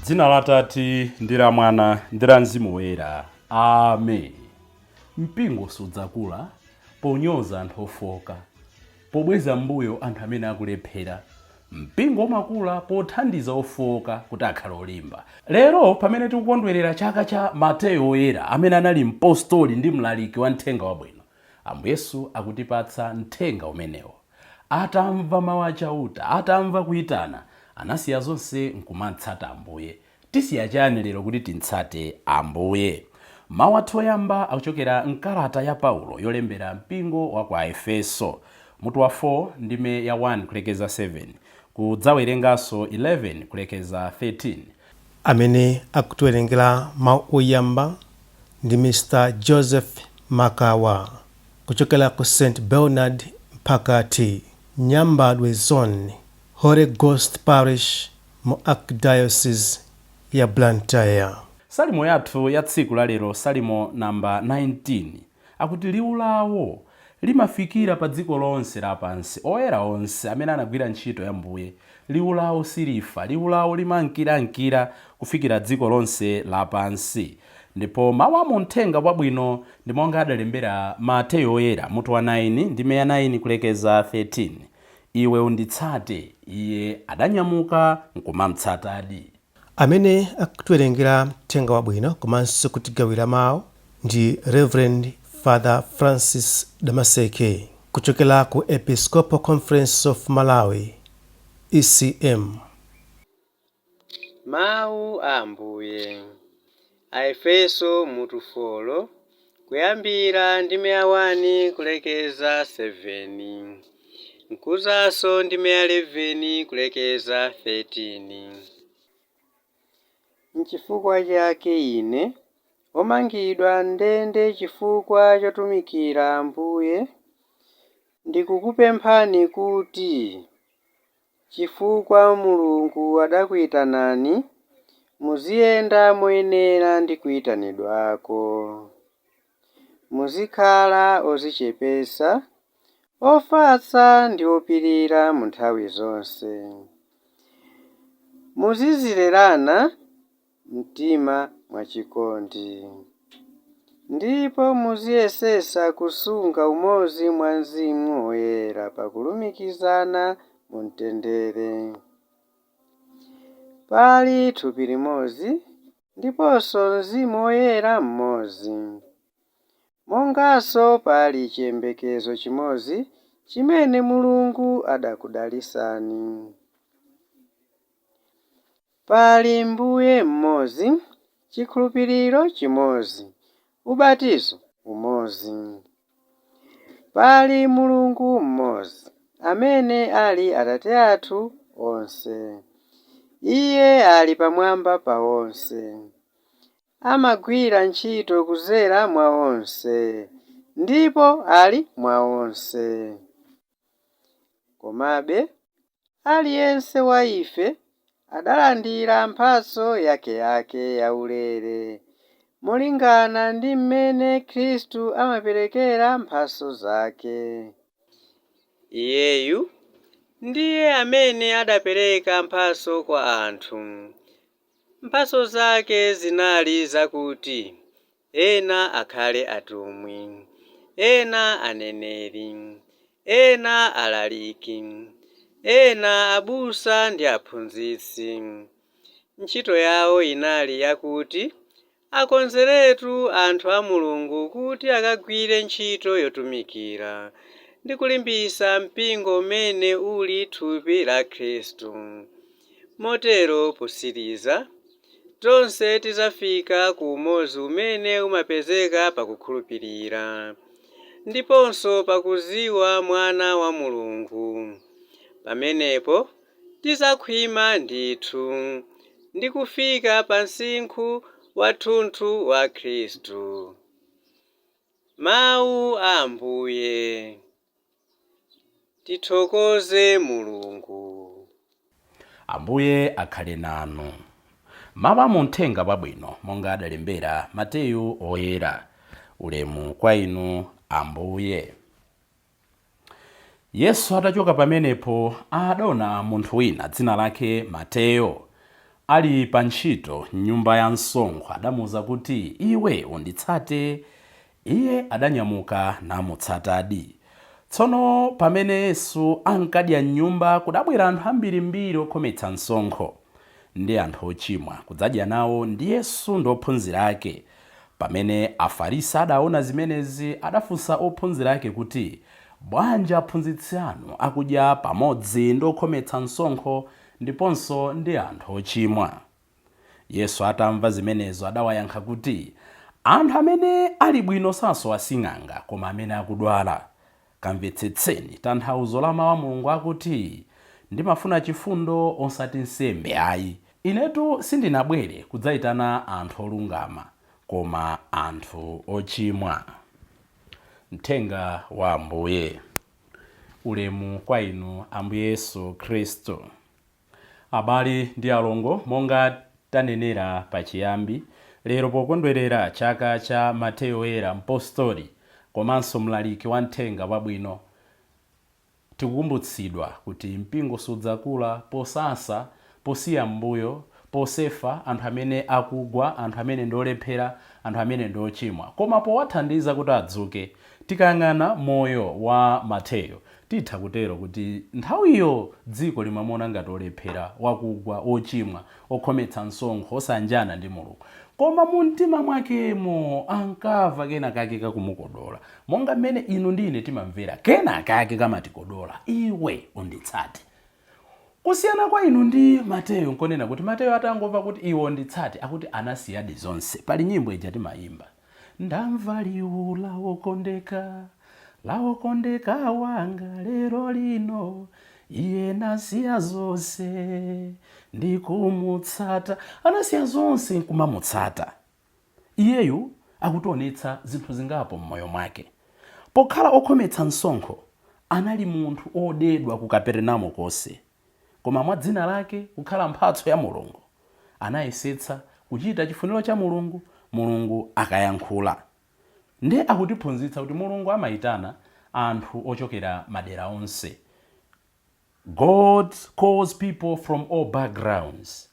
Dzina la Tate ndi la Mwana ndi la Mzimu Woyera. Amen. Mpingo sudzakula ponyoza anthu ofoka, pobweza mbuyo anthu amene akulephera. Mpingo umakula pothandiza ofoka kuti akhale olimba. Lero pamene tikukondwerera chaka cha Mateyu Woyera amene anali mpostoli ndi mlaliki wa mthenga wabwino, Ambuye Yesu akutipatsa mthenga umenewo. Atamva mawu achauta, atamva kuyitana, anasiya zonse nkumatsata Ambuye. Tisiya chani lero kuti tintsate Ambuye? Mawu athu oyamba akuchokera mkalata ya Paulo yolembera mpingo wa kwa Efeso, mutu wa 4 ndime ya 1 kulekeza 7, kudzawerenganso 11 kulekeza 13. Amene akutiwerengera mawu oyamba ndi Mr. Joseph Makawa kuchokera ku St. Bernard Mpakati, Nyambadwe Zone, Holy Ghost Parish mu Archdiocese ya Blantyre. Salimo yathu ya tsiku la lero, salimo namba 19, akuti liwu lawo limafikira pa dziko lonse lapansi. Oyera onse amene anagwira ntchito ya Mbuye, liwu lawo silifa, liwu lawo limankirankira kufikira dziko lonse lapansi. Ndipo mawu a mthenga wabwino ndi monga adalembera Mateyu Woyera, mutu wa 9 ndime ya 9 kulekeza 13. Iwe unditsate, iye adanyamuka nkumamutsatadi. Amene akutiwerengera mthenga wabwino komanso kutigawira mawu ndi Reverend Father Francis Damaseke kuchokera ku Episcopal Conference of Malawi, ECM. Mawu a Ambuye. Aefeso mutu 4 kuyambira ndime ya 1 kulekeza 7, nkuzanso ndime ya 11 kulekeza 13. N'chifukwa chake ine omangidwa ndende chifukwa chotumikira Ambuye, ndikukupemphani kuti chifukwa Mulungu adakuyitanani muziyenda moyenera ndi kuyitanidwako. Muzikhala ozichepesa, ofatsa ndi opirira mu nthawi zonse. Muzizirerana mtima mwachikondi, ndipo muziyesesa kusunga umodzi mwa Mzimu Woyera pakulumikizana mu mtendere. Pali thupi limodzi ndiponso Mzimu Woyera mmodzi. Monganso pali chiyembekezo chimodzi chimene Mulungu adakudalisani. Pali Mbuye mmodzi, chikhulupiriro chimodzi, ubatizo umodzi. Pali Mulungu mmodzi amene ali Atate athu onse. Iye ali pamwamba pa onse, amagwira ntchito kudzera mwa onse, ndipo ali mwa onse. Komabe aliyense wa ife adalandira mphatso yakeyake yaulere, molingana ndi mmene Khristu amaperekera mphatso zake. Iyeyu ndiye amene adapereka mphatso kwa anthu. Mphatso zake zinali zakuti ena akhale atumwi, ena aneneri, ena alaliki, ena abusa ndi aphunzitsi. Ntchito yawo inali yakuti akonzeretu anthu a Mulungu kuti akagwire ntchito yotumikira ndi kulimbitsa mpingo umene uli thupi la Khristu. Motero posiriza tonse tizafika ku umodzi umene umapezeka pakukhulupirira ndiponso pakudziwa Mwana wa Mulungu. Pamenepo tizakhwima ndithu ndi kufika pa msinkhu wathunthu wa Khristu. Mawu a Ambuye. Tithokoze Mulungu. Ambuye akhale nanu. Mawu a mthenga wabwino monga adalembera Mateyu Woyera. Ulemu kwa inu Ambuye. Yesu atachoka pamenepo adaona munthu wina dzina lake Mateyu. ali pa ntchito nyumba ya msonkho adamuwuza kuti iwe unditsate. Iye adanyamuka namutsatadi. Tsono pamene Yesu ankadya m'nyumba kudabwera anthu ambirimbiri okhometsa msonkho ndi anthu ochimwa kudzadya nawo ndi Yesu ndi ophunzira ake. Pamene Afarisi adaona zimenezi adafunsa ophunzira ake kuti bwanji aphunzitsi anu akudya pamodzi ndi okhometsa msonkho ndiponso ndi anthu ochimwa. Yesu atamva zimenezo adawayankha kuti anthu amene ali bwino sasowa sing'anga koma amene akudwala. Kamvetsetseni tanthauzo la mawu a Mulungu akuti ndimafuna chifundo osati nsembe ayi. Inetu sindinabwere kudzayitana anthu olungama koma anthu ochimwa. Mthenga wa Ambuye. Ulemu kwa inu Ambuye Yesu Khristu. Abale ndi alongo, monga tanenera pachiyambi, lero pokondwerera chaka cha Mateyu Woyera mpostoli komanso mlaliki wa mthenga wabwino, tikukumbutsidwa kuti mpingo sudzakula posasa, posiya mbuyo, posefa anthu amene akugwa, anthu amene ndi olephera, anthu amene ndi ochimwa, koma powathandiza kuti adzuke. Tikayang'ana moyo wa Mateyu titha kutero kuti nthawiyo dziko limamona ngati olephera, wakugwa, ochimwa, okhometsa msonkho, osanjana ndi Mulungu. Koma mu mtima mwakemo ankamva kena kake kakumukodola, monga mmene inu ndine timamvera kena kake kamatikodola, iwe unditsate. Kusiyana kwa inu ndi Mateyu nkonena kuti Mateyu atangomva kuti iwe unditsate akuti anasiyadi zonse. Pali nyimbo ija timayimba, ndamva liwu lawokondeka wanga lero lino, iye nasiya zonse ndikumutsata. Anasiya zonse nkumamutsata. Iyeyu akutionetsa zinthu zingapo mmoyo mwake. Pokhala okhometsa msonkho anali munthu odedwa ku Kapernamo konse, koma mwa dzina lake kukhala mphatso ya Mulungu anayesetsa kuchita chifuniro cha Mulungu, Mulungu akayankhula. Ndi akutiphunzitsa kuti Mulungu amayitana anthu ochokera madera onse. God calls people from all backgrounds.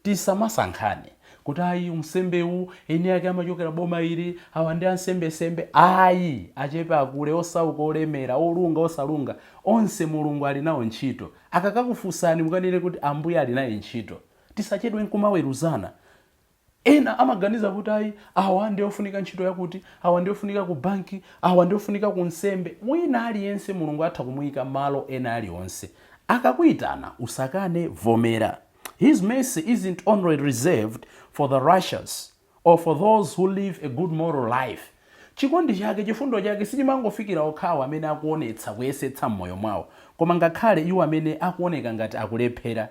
Tisamasankhane kuti ayi unsembewu eni yake amachokera boma ili, awa ndi ansembe. Ayi, achepe akule, osauka olemera, olunga osalunga, onse Mulungu ali nawo ntchito. Akakakufunsani mukanene kuti Ambuye ali naye ntchito. Tisachedwe nkumaweruzana. Ena amaganiza kuti ayi awa ndi ofunika ntchito yakuti, awa ndi ofunika ku banki, awa ndi ofunika ku nsembe. Wina aliyense Mulungu atha kumuyika malo ena alionse. Akakuyitana usakane, vomera. His mercy isn't only reserved for the righteous or for those who live a good moral life. Chikondi chake, chifundo chake sichimangofikira okhawa amene akuonetsa kuyesetsa mmoyo mwawo, koma ngakhale iwo amene akuoneka ngati akulephera.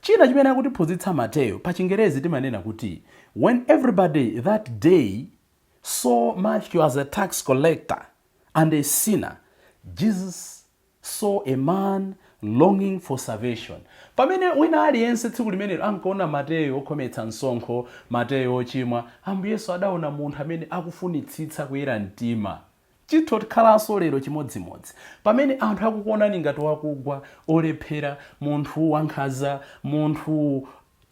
China chimene akutiphunzitsa Mateyu pa Chingerezi timanena kuti when everybody that day saw Matthew as a tax collector and a sinner, Jesus saw a man longing for salvation. Pamene wina aliyense tsiku limenelo ankaona Mateyu okhometsa msonkho, Mateyu ochimwa, Ambuye Yesu adaona munthu amene akufunitsitsa kuyera mtima. Chitho tikhalanso lero chimodzimodzi. Pamene anthu akukuonani ngati wakugwa, olephera, munthu wankhanza, munthu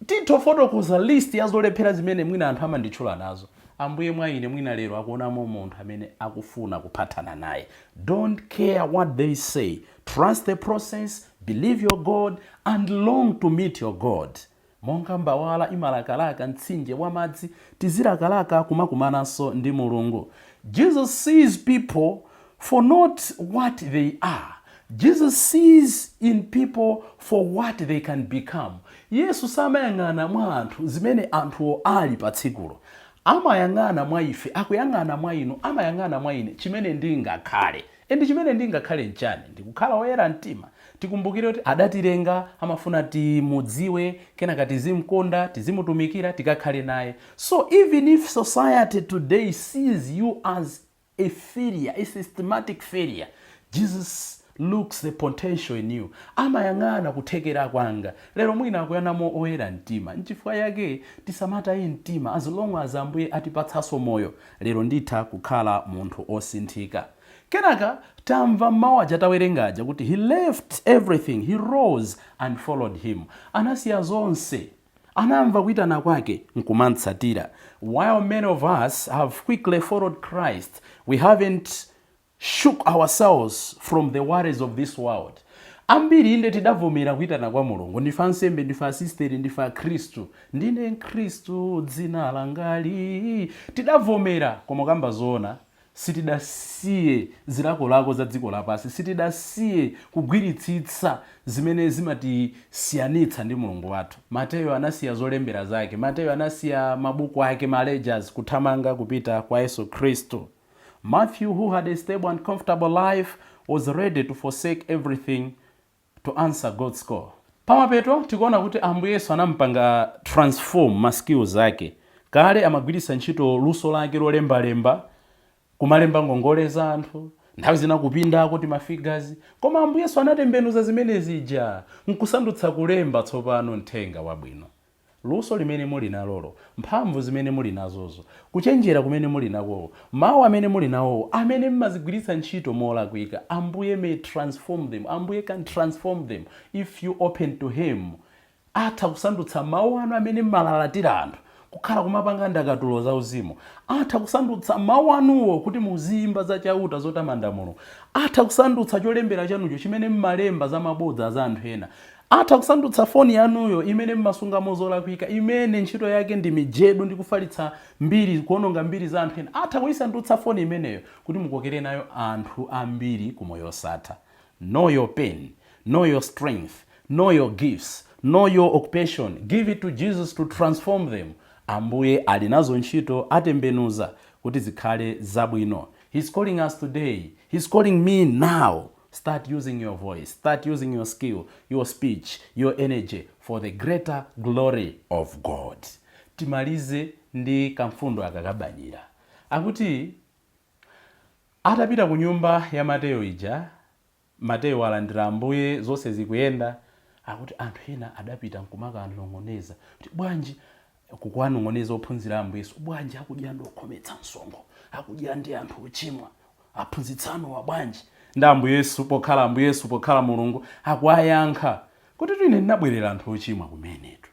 titofotokoza list ya zolephera zimene mwina anthu amanditchula nazo, Ambuye mwa ine mwina lero akuonamo munthu amene akufuna kuphatana naye. Don't care what they say. Trust the process, believe your God, and long to meet your God. Monga mbawala imalakalaka mtsinje wa madzi, tizilakalaka kumakumananso ndi Mulungu. Jesus sees people for not what they are. Jesus sees in people for what they can become. Yesu samayang'ana mwa anthu zimene anthu ali pa tsikulo. Amayang'ana mwa ife, akuyang'ana mwa inu, amayang'ana mwa ine chimene ndingakhale. Endi chimene ndingakhale nchani? Ndikukhala woyera mtima. Tikumbukire kuti adatilenga amafuna timudziwe, kenaka tizimkonda, tizimutumikira, tikakhale naye. So even if society today sees you as a failure, a systematic failure, Jesus looks the potential in you. Amayang'ana kuthekera kwanga. Lero mwina akuyanamo oyera mtima. Nchifukwa yake tisamataye mtima as long as Ambuye atipatsaso moyo. Lero nditha kukhala munthu osinthika. Kenaka tamva mawu aja tawerengaja kuti he left everything, he rose and followed him. Anasiya zonse, anamva kuyitana kwake nkumatsatira. While many of us have quickly followed Christ, we haven't shook ourselves from the worries of this world. Ambiri inde tidavomera kuyitana kwa Mulungu, ndife ansembe, ndife asisteri, ndife akhristu, ndine mkhristu dzina langali, tidavomera koma kamba zoona sitidasiye zilakolako za dziko lapasi, sitidasiye kugwiritsitsa zimene zimatisiyanitsa ndi Mulungu wathu. Mateyu anasiya zolembera zake, Mateyu anasiya mabuku ake, malejers, kuthamanga kupita kwa Yesu Kristu. Matthew, who had a stable and comfortable life, was ready to forsake everything to answer God's call. Pamapeto tikuona kuti Ambuye Yesu anampanga transform ma skills ake. Kale amagwiritsa ntchito luso lake lolembalemba, kumalemba ngongole za anthu, nthawi zina kupindako ti mafigures, koma Ambuye Yesu anatembenuza zimene zija nkusandutsa kulemba tsopano mthenga wabwino. Luso limene muli nalolo, mphamvu zimene muli nazozo, kuchenjera kumene muli nakowo, mawu amene muli nawo, amene mmazigwiritsa ntchito molakwika, Ambuye may transform them. Ambuye can transform them if you open to him. Atha kusandutsa mawu anu amene mmalalatira anthu kukhala kumapanga ndakatulo za uzimu. Atha kusandutsa mawu anuwo kuti muzimba za chauta zotamanda Mulungu. Atha kusandutsa cholembera chanucho chimene mmalemba za mabodza za anthu ena. Atha kusandutsa foni yanuyo imene mmasungamo zolakwika, imene ntchito yake ndi mijedu ndi kufalitsa mbiri, kuononga mbiri za anthu ena. Atha kuyisandutsa foni imeneyo kuti mukokere nayo anthu ambiri kumoyo osatha. Know your pain, know your strength, know your gifts, know your occupation. Give it to Jesus to transform them. Ambuye ali nazo ntchito atembenuza kuti zikhale zabwino. He's calling us today. He's calling me now. Start using your voice. Start using your skill, your speech, your energy for the greater glory of God. Timalize ndi kamfundo akakabanyira. Akuti atapita ku nyumba ya Mateyu ija, Mateyu alandira Ambuye zonse zikuyenda. Akuti anthu ena adapita nkumakanong'oneza kuti bwanji kukwanong'oneza ophunzira Ambuye Yesu, bwanji akudya ndi okhometsa msongo, akudya ndi anthu ochimwa, aphunzitsano wa bwanji. Nda Ambuye Yesu pokhala Ambuye Yesu pokhala Mulungu akuwayankha kuti ine ndinabwerera anthu ochimwa kumenetu.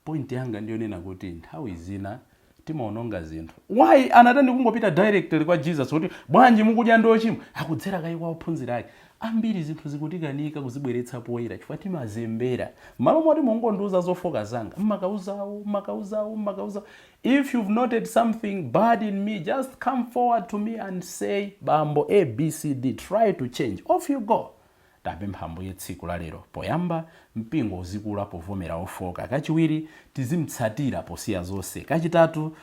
Point yanga ndiyo nena kuti nthawi zina timaononga zinthu. Why anatandi kungopita directly kwa Jesus kuti bwanji mukudya ndi ochimwa, akudzera kai kwa ophunzira ake. Ambiri zinthu zikutikanika kuzibweretsa poyera chifukwa timazembera. Malo moti mungondiuza zofoka zanga, makauzawo. If you've noted something bad in me, just come forward to me and say, Bambo A, B, C, D, try to change. Off you go. Tapempha Ambuye tsiku la lero. Poyamba, mpingo uzikula povomera ofoka. Kachiwiri, tizimtsatira posiya zonse. Kachitatu,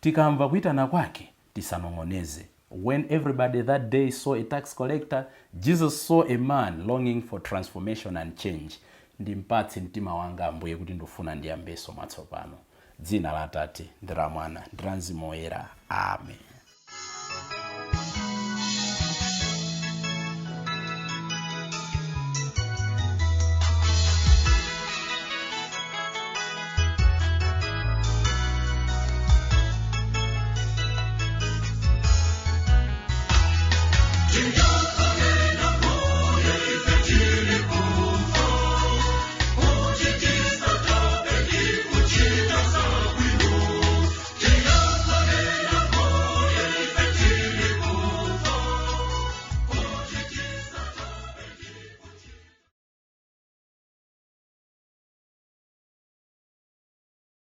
tikamva kuyitana kwake, tisanong'oneze. When everybody that day saw a tax collector, Jesus saw a man longing for transformation and change. Ndimpatse mtima wanga Ambuye kuti ndofuna ndiyambeso matsopano. Dzina la Atate, ndi la Mwana, ndi la Mzimu Woyera. Amen.